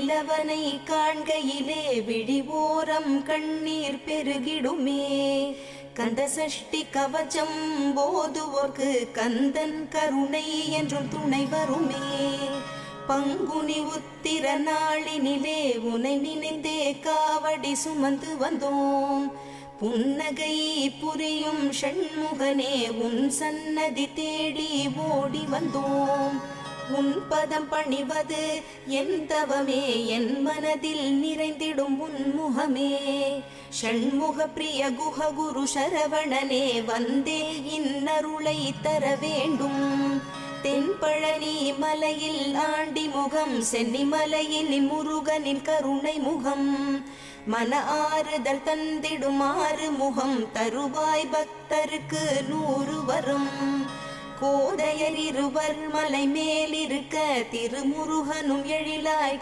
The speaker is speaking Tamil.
வேலவனை காண்கையிலே விழிவோரம் கண்ணீர் பெருகிடுமே. கந்த சஷ்டி கவச்சம் போதுவோர்க்கு கந்தன் கருணை என்றும் துணை வருமே. பங்குனி உத்திர நாளினிலே உனை நினைந்தே காவடி சுமந்து வந்தோம். புன்னகை புரியும் ஷண்முகனே உன் சன்னதி தேடி ஓடி வந்தோம். உன் பதம் பணிவது என் தவமே, என் மனதில் நிறைந்திடும் உன்முகமே. ஷண்முக பிரிய குஹ குரு சரவணனே வந்தே இன்னருளை தர வேண்டும். தென்பழனி மலையில் ஆண்டி முகம், சென்னி மலையில் முருகனின் கருணை முகம். மன ஆறுதல் தந்திடும் ஆறு முகம், தருவாய் பக்தருக்கு 100 வரும். கோதையர் இருவர் மலை மேலிருக்க, திருமுருகனும் எழிலாய்